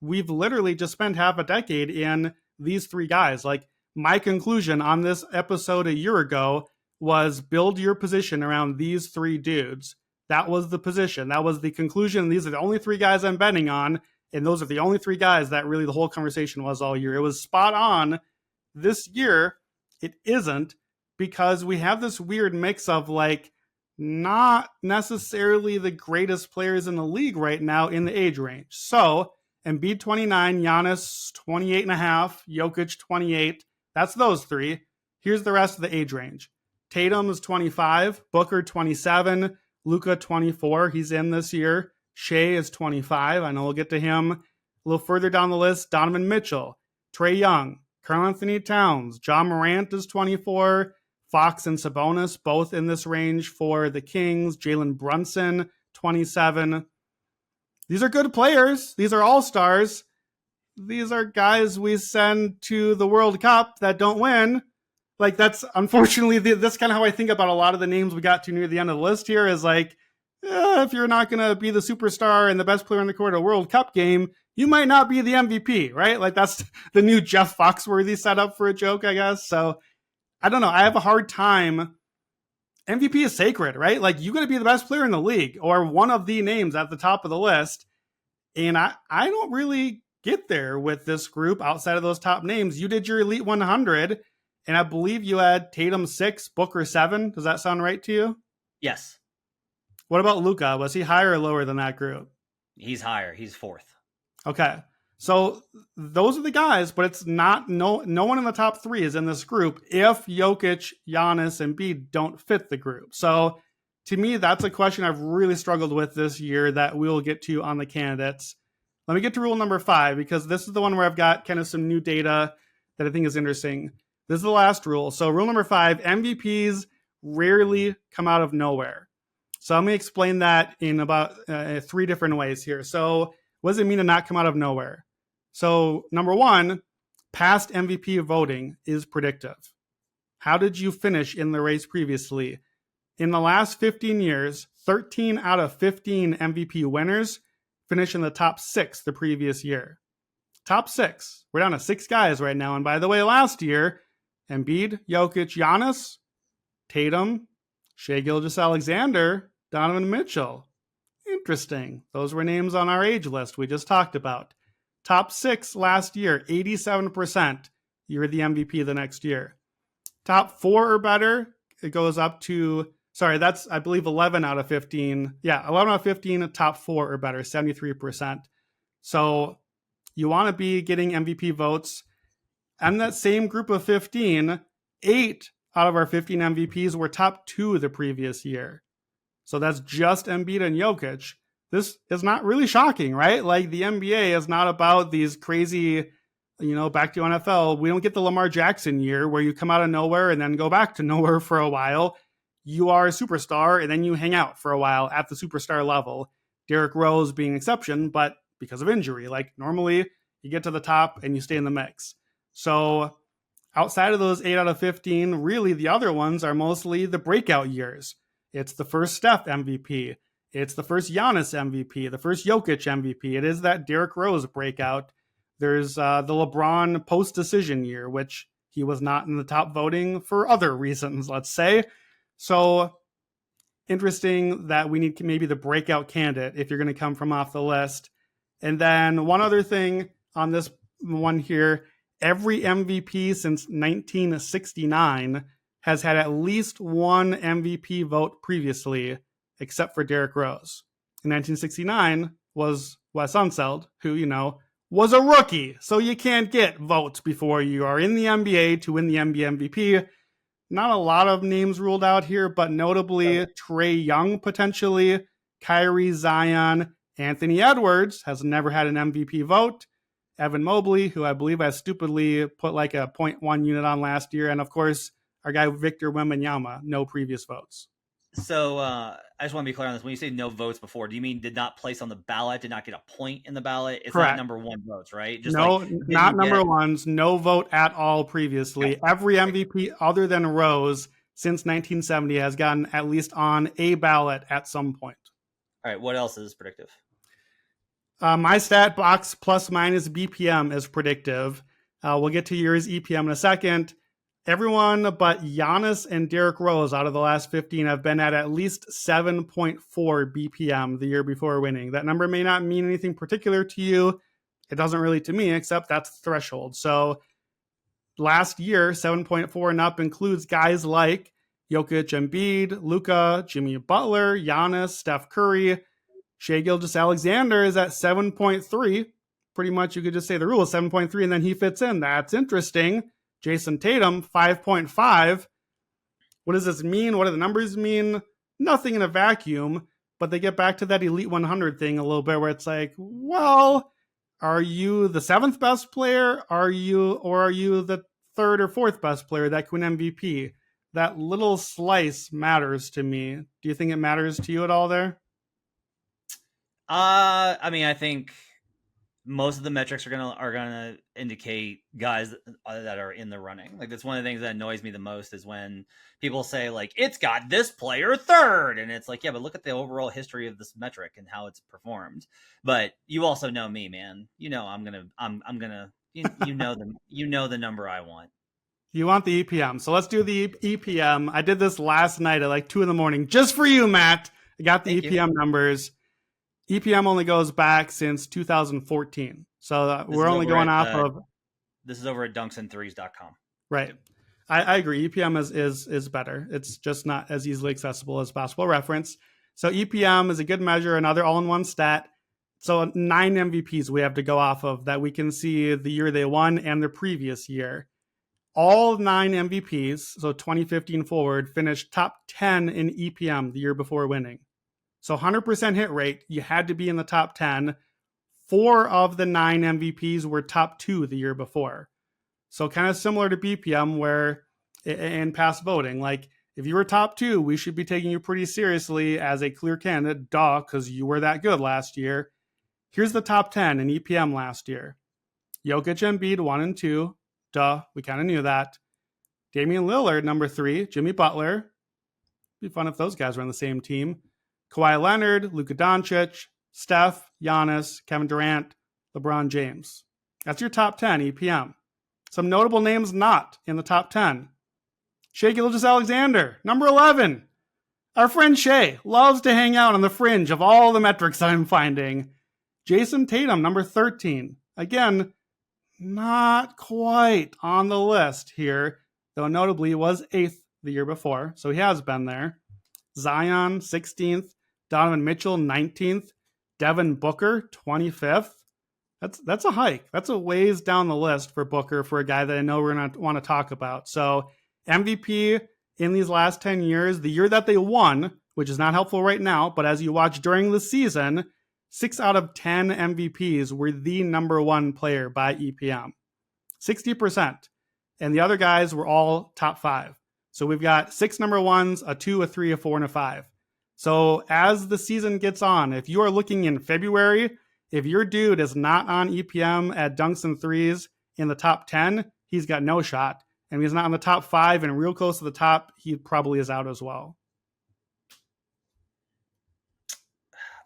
we've literally just spent half a decade in these three guys. Like, my conclusion on this episode a year ago was build your position around these three dudes. That was the position. That was the conclusion. These are the only three guys I'm betting on. And those are the only three guys that really the whole conversation was all year. It was spot on. This year, it isn't, because we have this weird mix of like not necessarily the greatest players in the league right now in the age range. So Embiid 29, Giannis 28.5, Jokic 28. That's those three. Here's the rest of the age range. Tatum is 25, Booker 27, Luka 24. He's in this year. Shea is 25. I know we'll get to him a little further down the list. Donovan Mitchell, Trae Young, Karl Anthony Towns, John Morant is 24. Fox and Sabonis, both in this range for the Kings. Jalen Brunson, 27. These are good players. These are all-stars. These are guys we send to the World Cup that don't win. Like, that's unfortunately, that's kind of how I think about a lot of the names we got to near the end of the list here, is like, if you're not going to be the superstar and the best player in the court at a World Cup game, you might not be the MVP, right? Like, that's the new Jeff Foxworthy setup for a joke, I guess. So I don't know. I have a hard time. MVP is sacred, right? Like, you got to be the best player in the league or one of the names at the top of the list. And I don't really get there with this group outside of those top names. You did your Elite 100, and I believe you had Tatum 6, Booker 7. Does that sound right to you? Yes. What about Luka? Was he higher or lower than that group? He's higher. He's 4th. Okay. So those are the guys, but it's not, no one in the top 3 is in this group if Jokic, Giannis, and Embiid don't fit the group. So to me, that's a question I've really struggled with this year that we'll get to on the candidates. Let me get to rule number 5, because this is the one where I've got kind of some new data that I think is interesting. This is the last rule. So rule number 5, MVPs rarely come out of nowhere. So let me explain that in about 3 different ways here. So what does it mean to not come out of nowhere? So number 1, past MVP voting is predictive. How did you finish in the race previously? In the last 15 years, 13 out of 15 MVP winners finish in the top 6 the previous year. Top 6. We're down to 6 guys right now. And by the way, last year, Embiid, Jokic, Giannis, Tatum, Shai Gilgeous-Alexander, Donovan Mitchell. Interesting. Those were names on our age list we just talked about. Top 6 last year, 87%. You're the MVP the next year. Top 4 or better, it goes up to, that's, I believe, 11 out of 15. Yeah, 11 out of 15, top 4 or better, 73%. So you want to be getting MVP votes. And that same group of 15, 8 out of our 15 MVPs were top 2 the previous year. So that's just Embiid and Jokic. This is not really shocking, right? Like, the NBA is not about these crazy, back to NFL. We don't get the Lamar Jackson year where you come out of nowhere and then go back to nowhere for a while. You are a superstar and then you hang out for a while at the superstar level. Derrick Rose being an exception, but because of injury. Like, normally you get to the top and you stay in the mix. So outside of those 8 out of 15, really the other ones are mostly the breakout years. It's the first Steph MVP. It's the first Giannis MVP, the first Jokic MVP. It is that Derrick Rose breakout. There's the LeBron post-decision year, which he was not in the top voting for other reasons, let's say. So interesting that we need maybe the breakout candidate if you're going to come from off the list. And then one other thing on this one here, every MVP since 1969 has had at least one MVP vote previously, except for Derrick Rose. In 1969 was Wes Unseld, who, was a rookie. So you can't get votes before you are in the NBA to win the NBA MVP. Not a lot of names ruled out here, but notably Trae Young potentially, Kyrie, Zion, Anthony Edwards has never had an MVP vote. Evan Mobley, who I believe I stupidly put like a 0.1 unit on last year. And of course, our guy Victor Wembanyama, no previous votes. So I just want to be clear on this. When you say no votes before, do you mean did not place on the ballot, did not get a point in the ballot? It's Correct. not number 1 votes, right? Just no, not number ones. No vote at all previously. Okay. Every MVP other than Rose since 1970 has gotten at least on a ballot at some point. All right. What else is predictive? My stat box plus minus BPM is predictive. We'll get to yours EPM in a second. Everyone but Giannis and Derrick Rose out of the last 15 have been at least 7.4 BPM the year before winning. That number may not mean anything particular to you. It doesn't really to me, except that's the threshold. So last year, 7.4 and up includes guys like Jokic, Embiid, Luka, Jimmy Butler, Giannis, Steph Curry. Shai Gilgeous-Alexander is at 7.3. Pretty much you could just say the rule is 7.3 and then he fits in. That's interesting. Jason Tatum, 5.5. What does this mean? What do the numbers mean? Nothing in a vacuum, but they get back to that Elite 100 thing a little bit where it's like, well, are you the seventh best player? Are you the third or fourth best player that can win MVP? That little slice matters to me. Do you think it matters to you at all there? I mean, I think most of the metrics are gonna indicate guys that are in the running. Like, that's one of the things that annoys me the most is when people say like it's got this player third, and it's like, yeah, but look at the overall history of this metric and how it's performed. But you also know me, man. You know I'm gonna you know the number I want. You want the EPM. So let's do the EPM. I did this last night at like 2 a.m. just for you, Matt. I got the EPM numbers. EPM only goes back since 2014. So we're only going off of... This is over at dunksandthrees.com. Right. I agree. EPM is better. It's just not as easily accessible as Basketball Reference. So EPM is a good measure, another all-in-one stat. So 9 MVPs we have to go off of that we can see the year they won and the previous year. All 9 MVPs, so 2015 forward, finished top 10 in EPM the year before winning. So 100% hit rate, you had to be in the top 10. 4 of the 9 MVPs were top 2 the year before. So kind of similar to BPM where in past voting, like if you were top 2, we should be taking you pretty seriously as a clear candidate, because you were that good last year. Here's the top 10 in EPM last year. Jokic, Embiid, 1 and 2. We kind of knew that. Damian Lillard, number 3. Jimmy Butler. It'd be fun if those guys were on the same team. Kawhi Leonard, Luka Doncic, Steph, Giannis, Kevin Durant, LeBron James. That's your top 10 EPM. Some notable names not in the top 10. Shai Gilgeous-Alexander, number 11. Our friend Shai loves to hang out on the fringe of all the metrics I'm finding. Jason Tatum, number 13. Again, not quite on the list here, though notably was 8th the year before, so he has been there. Zion, 16th. Donovan Mitchell, 19th. Devin Booker, 25th. That's a hike. That's a ways down the list for Booker, for a guy that I know we're going to want to talk about. So MVP in these last 10 years, the year that they won, which is not helpful right now, but as you watch during the season, 6 out of 10 MVPs were the number 1 player by EPM. 60%. And the other guys were all top 5. So we've got 6 number 1s, a 2, a 3, a 4, and a 5. So as the season gets on, if you are looking in February, if your dude is not on EPM at Dunks and Threes in the top 10, he's got no shot. And if he's not on the top 5 and real close to the top, he probably is out as well.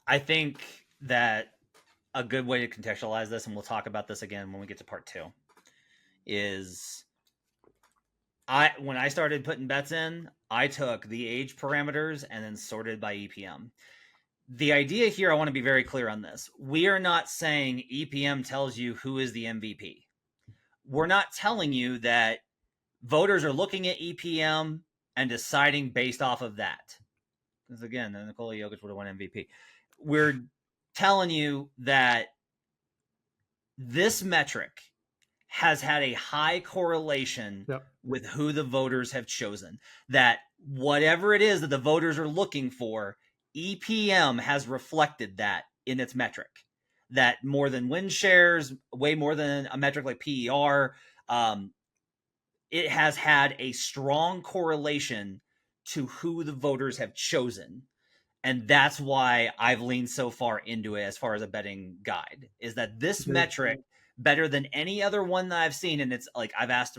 I think that a good way to contextualize this, and we'll talk about this again when we get to part 2, is when I started putting bets in, I took the age parameters and then sorted by EPM. The idea here, I want to be very clear on this. We are not saying EPM tells you who is the MVP. We're not telling you that voters are looking at EPM and deciding based off of that. Because again, Nikola Jokic would have won MVP. We're telling you that this metric has had a high correlation with who the voters have chosen. That whatever it is that the voters are looking for, EPM has reflected that in its metric. That more than win shares, way more than a metric like PER, it has had a strong correlation to who the voters have chosen. And that's why I've leaned so far into it as far as a betting guide, is that this metric, better than any other one that I've seen, and it's like I've asked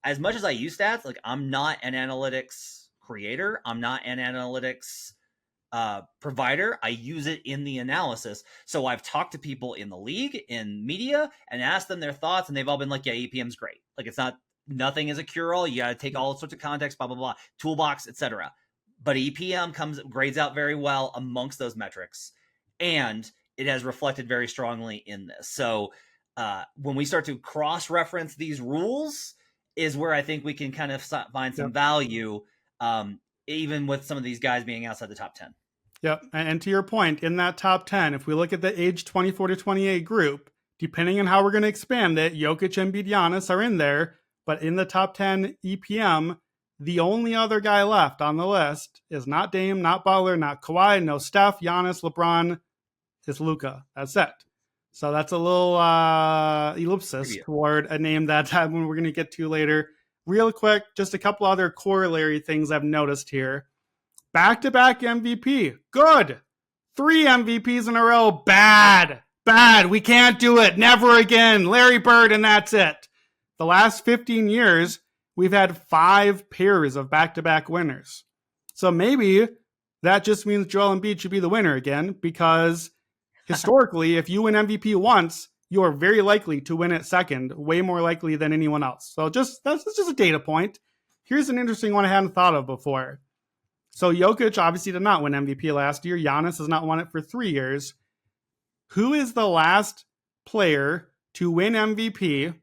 as much as I use stats, like I'm not an analytics creator, I'm not an analytics provider. I use it in the analysis. So I've talked to people in the league, in media, and asked them their thoughts, and they've all been like, yeah, EPM's great. Like, it's not nothing is a cure-all. You got to take all sorts of context, blah, blah, blah, toolbox, etc. But EPM grades out very well amongst those metrics. And it has reflected very strongly in this. So when we start to cross-reference these rules is where I think we can kind of find some value, even with some of these guys being outside the top 10. Yep. And to your point, in that top 10, if we look at the age 24 to 28 group, depending on how we're going to expand it, Jokic, Embiid, Giannis are in there. But in the top 10 EPM, the only other guy left on the list is not Dame, not Butler, not Kawhi, no Steph, Giannis, LeBron. It's Luka. That's it. So that's a little ellipsis toward a name that we're going to get to later. Real quick, just a couple other corollary things I've noticed here. Back-to-back MVP. Good. 3 MVPs in a row. Bad. We can't do it. Never again. Larry Bird, and that's it. The last 15 years, we've had 5 pairs of back-to-back winners. So maybe that just means Joel Embiid should be the winner again, because historically, if you win MVP once, you are very likely to win it second, way more likely than anyone else. So that's just a data point. Here's an interesting one I hadn't thought of before. So Jokic obviously did not win MVP last year. Giannis has not won it for 3 years. Who is the last player to win MVP,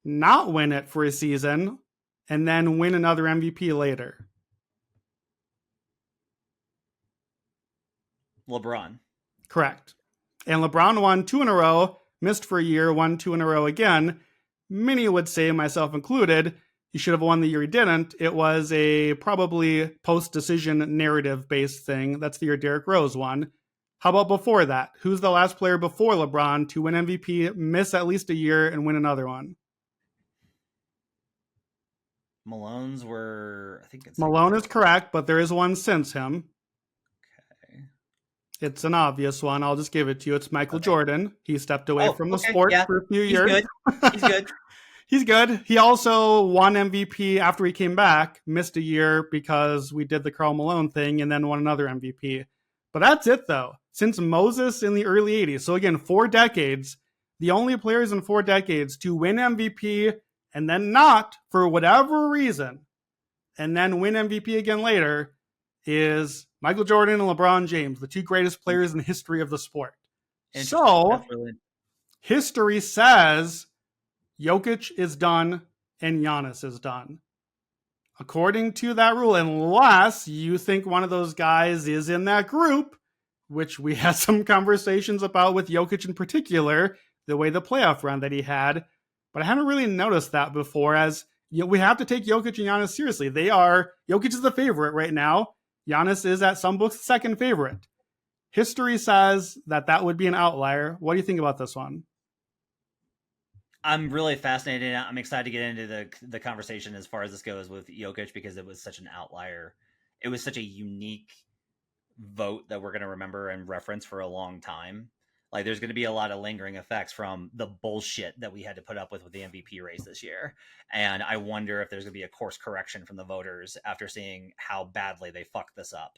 not win it for a season, and then win another MVP later? LeBron. Correct. And LeBron won 2 in a row, missed for a year, won 2 in a row again. Many would say, myself included, he should have won the year he didn't. It was a probably post-decision narrative-based thing. That's the year Derrick Rose won. How about before that? Who's the last player before LeBron to win MVP, miss at least a year, and win another one? Malone's were, I think it's... Malone is correct, but there is one since him. Okay. It's an obvious one. I'll just give it to you. It's Michael Jordan. He stepped away from the sport for a few years. He's good. He's good. He also won MVP after he came back, missed a year because we did the Karl Malone thing, and then won another MVP. But that's it, though. Since Moses in the early 80s. So again, 4 decades, the only players in 4 decades to win MVP and then not, for whatever reason, and then win MVP again later is Michael Jordan and LeBron James, the 2 greatest players in the history of the sport. So, history says Jokic is done and Giannis is done. According to that rule, unless you think one of those guys is in that group, which we had some conversations about with Jokic in particular, the way the playoff run that he had. But I hadn't really noticed that before, as we have to take Jokic and Giannis seriously. Jokic is the favorite right now. Giannis is at some books the second favorite. History says that would be an outlier. What do you think about this one? I'm really fascinated. I'm excited to get into the conversation as far as this goes with Jokic, because it was such an outlier. It was such a unique vote that we're going to remember and reference for a long time. Like, there's going to be a lot of lingering effects from the bullshit that we had to put up with the MVP race this year. And I wonder if there's going to be a course correction from the voters after seeing how badly they fucked this up.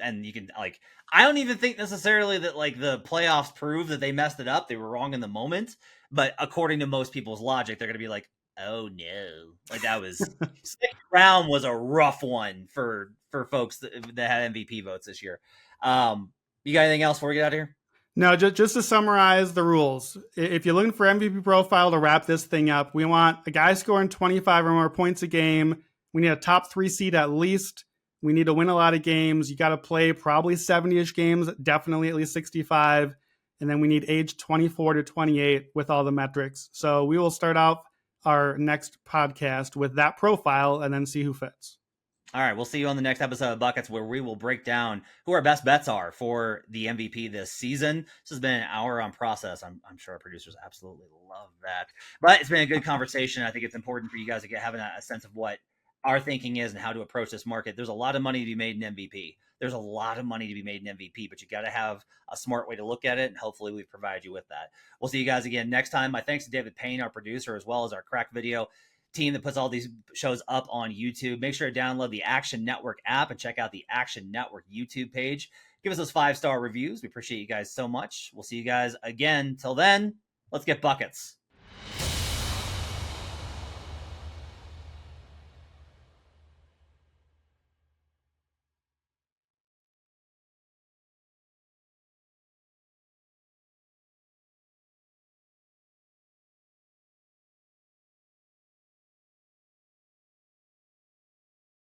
And you can, like, I don't even think necessarily that, like, the playoffs prove that they messed it up. They were wrong in the moment. But according to most people's logic, they're going to be like, oh no. Like, that was, 6th round was a rough one for folks that had MVP votes this year. You got anything else before we get out of here? No, just to summarize the rules. If you're looking for MVP profile to wrap this thing up, we want a guy scoring 25 or more points a game. We need a top 3 seed at least. We need to win a lot of games. You got to play probably 70-ish games, definitely at least 65. And then we need age 24 to 28 with all the metrics. So we will start out our next podcast with that profile and then see who fits. All right, we'll see you on the next episode of Buckets, where we will break down who our best bets are for the MVP this season. This has been an hour on process. I'm sure our producers absolutely love that. But it's been a good conversation. I think it's important for you guys to having a sense of what our thinking is and how to approach this market. There's a lot of money to be made in MVP. There's a lot of money to be made in MVP, but you got to have a smart way to look at it, and hopefully we've provided you with that. We'll see you guys again next time. My thanks to David Payne, our producer, as well as our Crack Video team that puts all these shows up on YouTube. Make sure to download the Action Network app and check out the Action Network YouTube page. Give us those 5-star reviews. We appreciate you guys so much. We'll see you guys again. Till then, let's get buckets.